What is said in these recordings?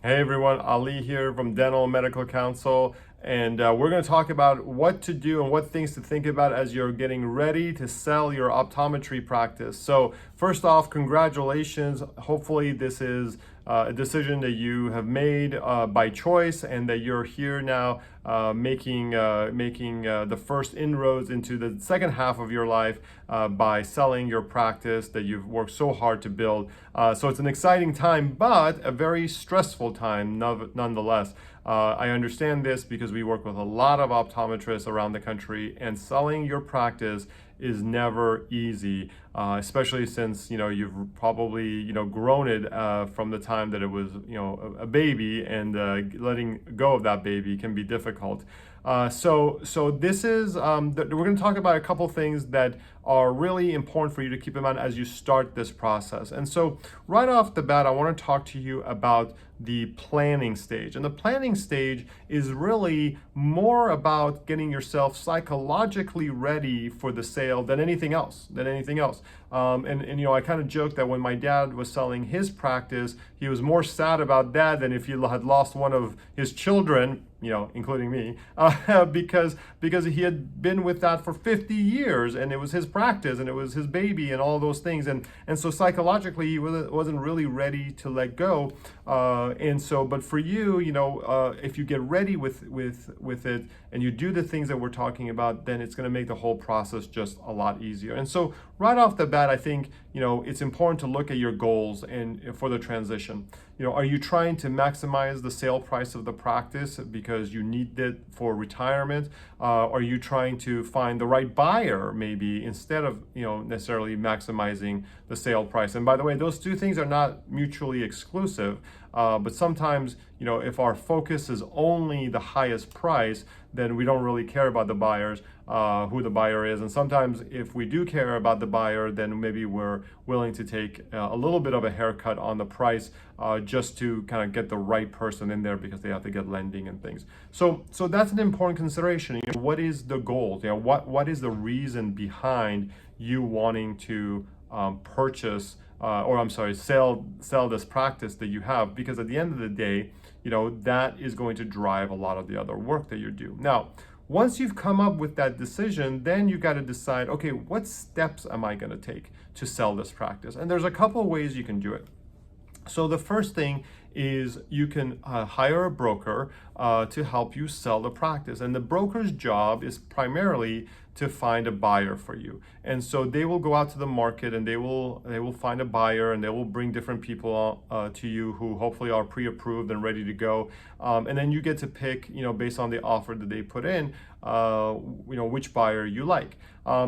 Hey everyone, Ali here from Dental Medical Counsel, and we're going to talk about what to do and what things to think about as you're getting ready to sell your optometry practice. So first off, congratulations. Hopefully this is a decision that you have made by choice, and that you're here now making the first inroads into the second half of your life by selling your practice that you've worked so hard to build. So it's an exciting time, but a very stressful time nonetheless. I understand this because we work with a lot of optometrists around the country, and selling your practice is never easy, especially since you've probably grown it from the time that it was a baby, and letting go of that baby can be difficult. So this is we're going to talk about a couple things that are really important for you to keep in mind as you start this process. And so right off the bat, I want to talk to you about the planning stage. And the planning stage is really more about getting yourself psychologically ready for the sale than anything else. And I kind of joked that when my dad was selling his practice, he was more sad about that than if he had lost one of his children, including me, because he had been with that for 50 years, and it was his practice and it was his baby and all those things, and so psychologically he wasn't really ready to let go. But for you, if you get ready with it and you do the things that we're talking about, then it's going to make the whole process just a lot easier. And so right off the bat, I think it's important to look at your goals and for the transition. Are you trying to maximize the sale price of the practice because you need it for retirement? Are you trying to find the right buyer maybe instead of necessarily maximizing the sale price? And by the way, those two things are not mutually exclusive. But sometimes, if our focus is only the highest price, then we don't really care about the buyers, who the buyer is. And sometimes if we do care about the buyer, then maybe we're willing to take a little bit of a haircut on the price just to kind of get the right person in there, because they have to get lending and things. So that's an important consideration. What is the goal? What is the reason behind you wanting to sell this practice that you have? Because at the end of the day, that is going to drive a lot of the other work that you do. Now, once you've come up with that decision, then you got to decide, okay, what steps am I going to take to sell this practice? And there's a couple of ways you can do it. So the first thing is you can hire a broker to help you sell the practice. And the broker's job is primarily to find a buyer for you. And so they will go out to the market, and they will find a buyer, and they will bring different people to you who hopefully are pre-approved and ready to go. And then you get to pick, based on the offer that they put in, which buyer you like.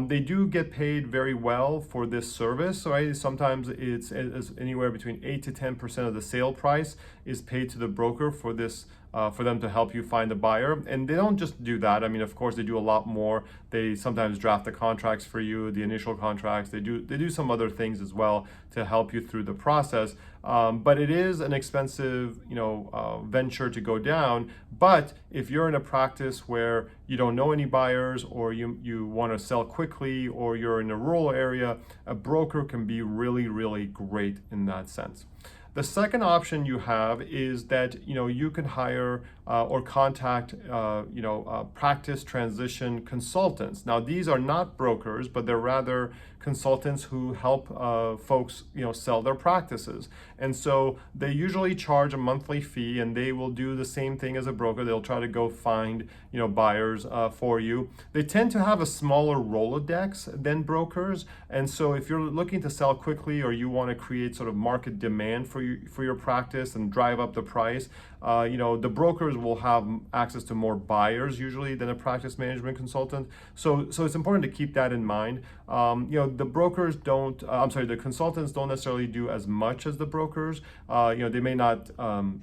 They do get paid very well for this service. So sometimes it's anywhere between 8 to 10% of the sale price is paid to the broker for this, for them to help you find a buyer. And they don't just do that. I mean, of course, they do a lot more. They sometimes draft the contracts for you, the initial contracts. They do some other things as well to help you through the process. But it is an expensive, venture to go down. But if you're in a practice where you don't know any buyers, or you want to sell quickly, or you're in a rural area, a broker can be really, really great in that sense. The second option you have is that you can hire or contact practice transition consultants. Now, these are not brokers, but they're rather consultants who help folks sell their practices. And so they usually charge a monthly fee, and they will do the same thing as a broker. They'll try to go find buyers for you. They tend to have a smaller Rolodex than brokers, and so if you're looking to sell quickly, or you want to create sort of market demand for your practice and drive up the price, the brokers will have access to more buyers usually than a practice management consultant. So it's important to keep that in mind. The consultants don't necessarily do as much as the brokers. They may not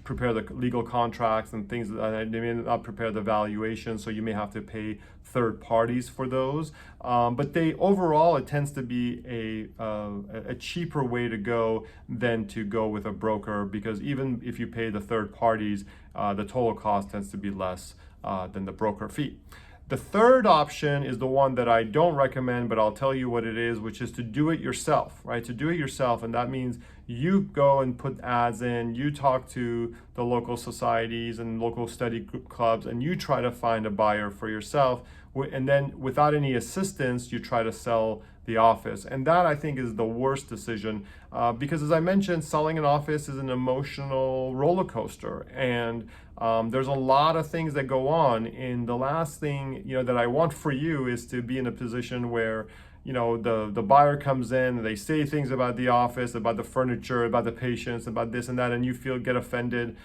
prepare the legal contracts and things. They may not prepare the valuation, so you may have to pay third parties for those. But overall, it tends to be a cheaper way to go than to go with a broker, because even if you pay the third parties, the total cost tends to be less than the broker fee. The third option is the one that I don't recommend, but I'll tell you what it is, which is to do it yourself, right? To do it yourself, and that means You go and put ads in, you talk to the local societies and local study group clubs, and you try to find a buyer for yourself. And then without any assistance, you try to sell the office. And that, I think, is the worst decision because, as I mentioned, selling an office is an emotional roller coaster. And there's a lot of things that go on. And the last thing, that I want for you is to be in a position where, the buyer comes in and they say things about the office, about the furniture, about the patients, about this and that, and you get offended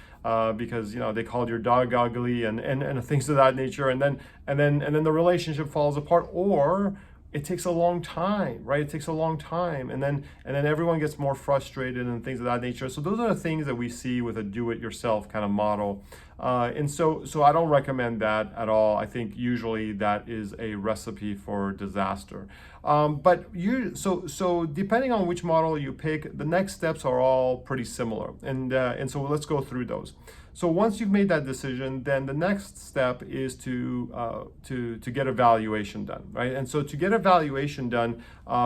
because they called your dog ugly and things of that nature, and then the relationship falls apart, or it takes a long time, right? It takes a long time, and then everyone gets more frustrated and things of that nature. So those are the things that we see with a do-it-yourself kind of model, and so I don't recommend that at all. I think usually that is a recipe for disaster. So depending on which model you pick, the next steps are all pretty similar, and so let's go through those. So once you've made that decision, then the next step is to get a valuation done, right? And so to get a valuation done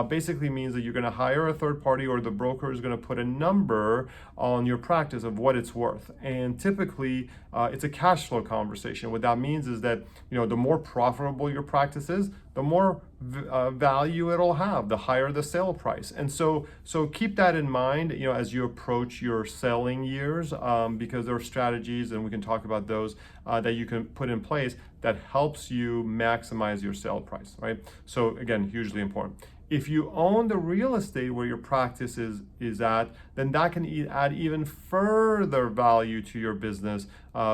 basically means that you're going to hire a third party, or the broker is going to put a number on your practice of what it's worth. And typically, it's a cash flow conversation. What that means is that the more profitable your practice is, the more value it'll have, the higher the sale price. And so keep that in mind, as you approach your selling years, because there are strategies, and we can talk about those, that you can put in place that helps you maximize your sale price, right? So again, hugely important. If you own the real estate where your practice is at, then that can add even further value to your business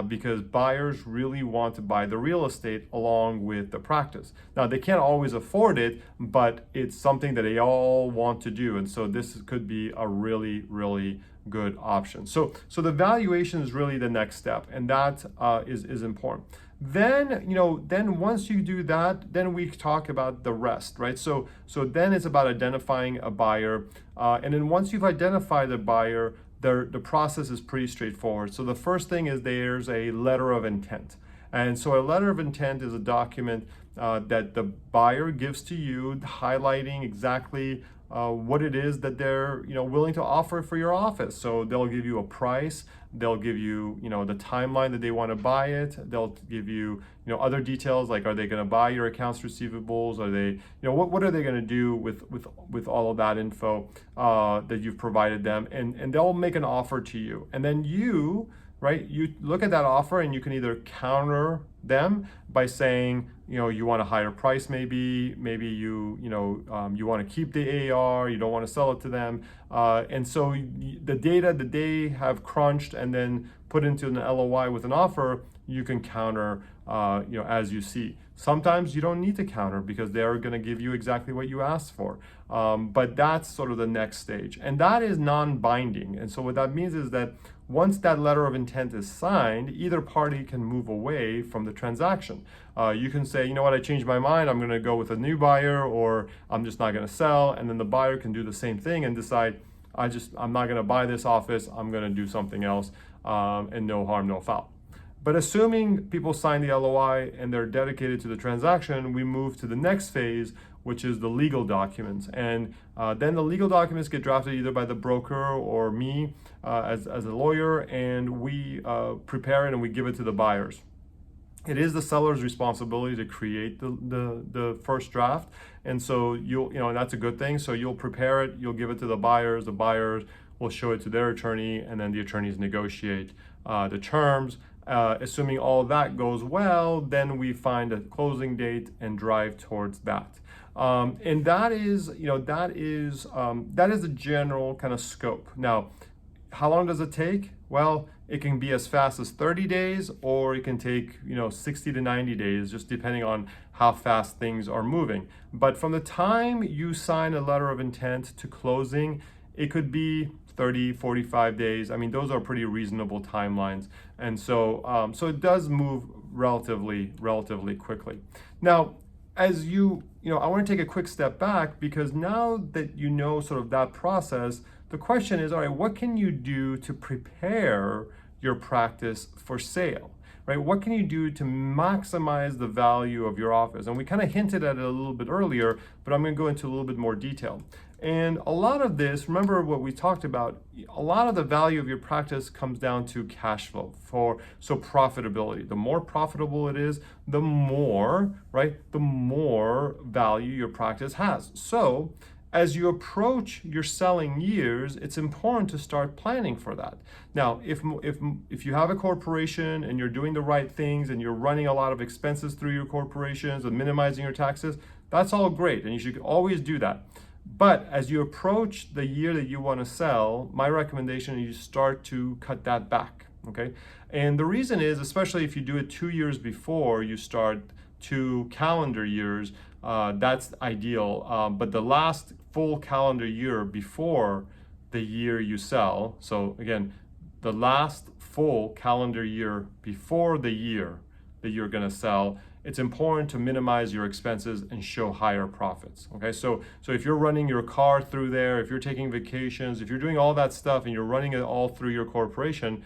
because buyers really want to buy the real estate along with the practice. Now, they can't always afford it, but it's something that they all want to do. And so this could be a really, really good option. So the valuation is really the next step, and that is important. Then once you do that, then we talk about the rest, right? So then it's about identifying a buyer, and then once you've identified the buyer, the process is pretty straightforward. So the first thing is there's a letter of intent, and so a letter of intent is a document that the buyer gives to you, highlighting exactly what it is that they're willing to offer for your office. So they'll give you a price, they'll give you the timeline that they want to buy it, they'll give you other details like, are they going to buy your accounts receivables, are they what are they going to do with all of that info that you've provided them, and they'll make an offer to you, and then you look at that offer, and you can either counter them by saying, you want a higher price, maybe you want to keep the AR, you don't want to sell it to them, and so the data that they have crunched and then put into an LOI with an offer, you can counter, as you see. Sometimes you don't need to counter because they're going to give you exactly what you asked for, but that's sort of the next stage, and that is non-binding. And so what that means is that once that letter of intent is signed, either party can move away from the transaction. You can say, you know what, I changed my mind, I'm going to go with a new buyer, or I'm just not going to sell, and then the buyer can do the same thing and decide, I'm not going to buy this office, I'm going to do something else, and no harm, no foul. But assuming people sign the LOI and they're dedicated to the transaction, we move to the next phase, which is the legal documents. And then the legal documents get drafted either by the broker or me as a lawyer, and we prepare it and we give it to the buyers. It is the seller's responsibility to create the first draft, and so and that's a good thing. So you'll prepare it, you'll give it to the buyers will show it to their attorney, and then the attorneys negotiate the terms. Assuming all that goes well, then we find a closing date and drive towards that. And that is the general kind of scope. Now, how long does it take? Well, it can be as fast as 30 days, or it can take 60 to 90 days, just depending on how fast things are moving. But from the time you sign a letter of intent to closing, it could be 30, 45 days. I mean, those are pretty reasonable timelines. And so it does move relatively quickly. Now, as I want to take a quick step back, because now that you know sort of that process, the question is, all right, what can you do to prepare your practice for sale? Right? What can you do to maximize the value of your office? And we kind of hinted at it a little bit earlier, but I'm going to go into a little bit more detail. And a lot of this, remember what we talked about, a lot of the value of your practice comes down to cash flow, so profitability. The more profitable it is, the more, right, the more value your practice has. So as you approach your selling years, it's important to start planning for that. Now, if you have a corporation and you're doing the right things and you're running a lot of expenses through your corporations and minimizing your taxes, that's all great, and you should always do that. But as you approach the year that you want to sell, my recommendation is you start to cut that back, okay? And the reason is, especially if you do it 2 years before you start 2 calendar years, that's ideal. But the last full calendar year before the year you sell, so again, the last full calendar year before the year that you're going to sell, it's important to minimize your expenses and show higher profits. Okay, so if you're running your car through there, if you're taking vacations, if you're doing all that stuff and you're running it all through your corporation,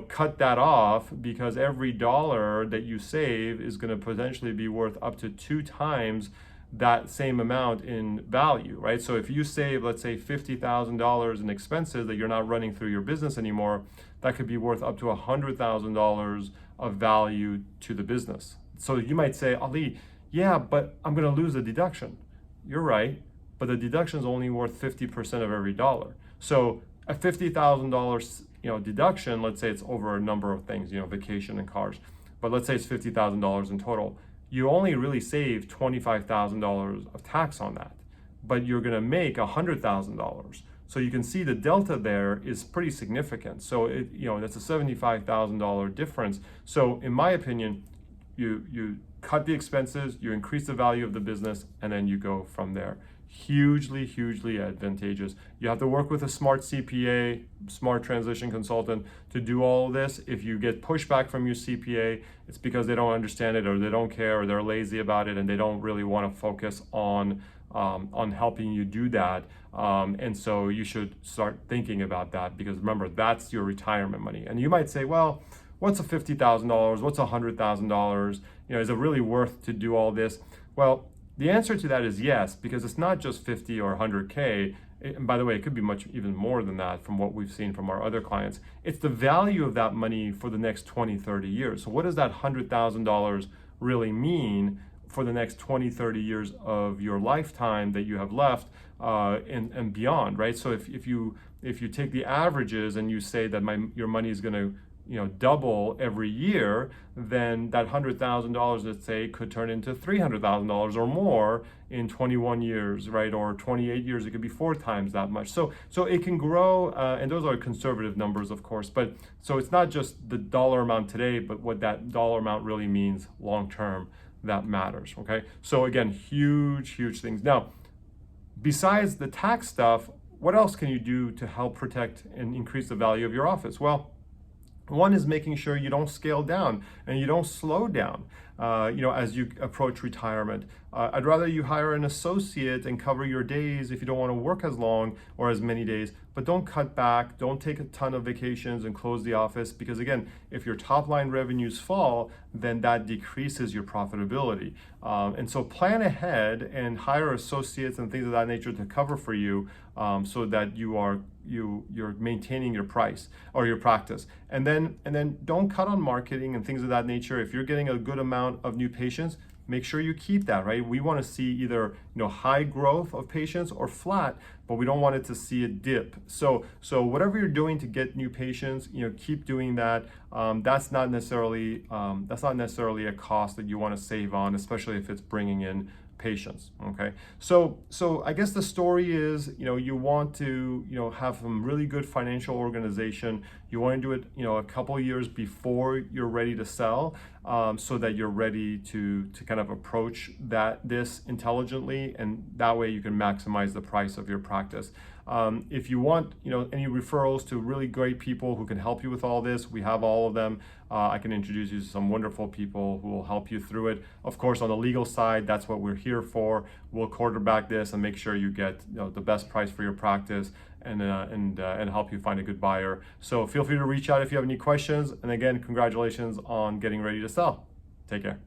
cut that off, because every dollar that you save is going to potentially be worth up to 2 times that same amount in value, right? So if you save, let's say, $50,000 in expenses that you're not running through your business anymore, that could be worth up to $100,000 of value to the business. So you might say, Ali, yeah, but I'm going to lose a deduction. You're right, but the deduction is only worth 50% of every dollar. So a $50,000 deduction, let's say it's over a number of things, vacation and cars, but let's say it's $50,000 in total. You only really save $25,000 of tax on that, but you're going to make $100,000. So you can see the delta there is pretty significant. So that's a $75,000 difference. So in my opinion, you cut the expenses, you increase the value of the business, and then you go from there. Hugely advantageous. You have to work with a smart CPA, smart transition consultant to do all of this. If you get pushback from your CPA, it's because they don't understand it, or they don't care, or they're lazy about it, and they don't really want to focus on helping you do that. And so you should start thinking about that, because remember, that's your retirement money. And you might say, well, what's a $50,000? What's $100,000? Is it really worth to do all this? Well, the answer to that is yes, because it's not just 50 or 100K. And by the way, it could be much even more than that from what we've seen from our other clients. It's the value of that money for the next 20, 30 years. So what does that $100,000 really mean for the next 20, 30 years of your lifetime that you have left and beyond, right? So if you take the averages and you say that your money is going to double every year, then that $100,000, let's say, could turn into $300,000 or more in 21 years, right? Or 28 years, it could be 4 times that much. So it can grow, and those are conservative numbers, of course, but so it's not just the dollar amount today, but what that dollar amount really means long term that matters, okay? So again, huge things. Now, besides the tax stuff, what else can you do to help protect and increase the value of your office? Well, one is making sure you don't scale down and you don't slow down, as you approach retirement. I'd rather you hire an associate and cover your days if you don't want to work as long or as many days, but don't cut back, don't take a ton of vacations and close the office, because again, if your top line revenues fall, then that decreases your profitability. And so plan ahead and hire associates and things of that nature to cover for you, so that you're maintaining your price or your practice. And then don't cut on marketing and things of that nature. If you're getting a good amount of new patients, make sure you keep that, right? We want to see either high growth of patients or flat, but we don't want it to see a dip. So whatever you're doing to get new patients, keep doing that. That's not necessarily a cost that you want to save on, especially if it's bringing in patients. Okay, so I guess the story is, you want to have some really good financial organization. You want to do it a couple years before you're ready to sell, so that you're ready to kind of approach this intelligently, and that way you can maximize the price of your practice. If you want any referrals to really great people who can help you with all this, we have all of them. I can introduce you to some wonderful people who will help you through it. Of course, on the legal side, that's what we're here for. We'll quarterback this and make sure you get the best price for your practice, and help you find a good buyer. So feel free to reach out if you have any questions. And again, congratulations on getting ready to sell. Take care.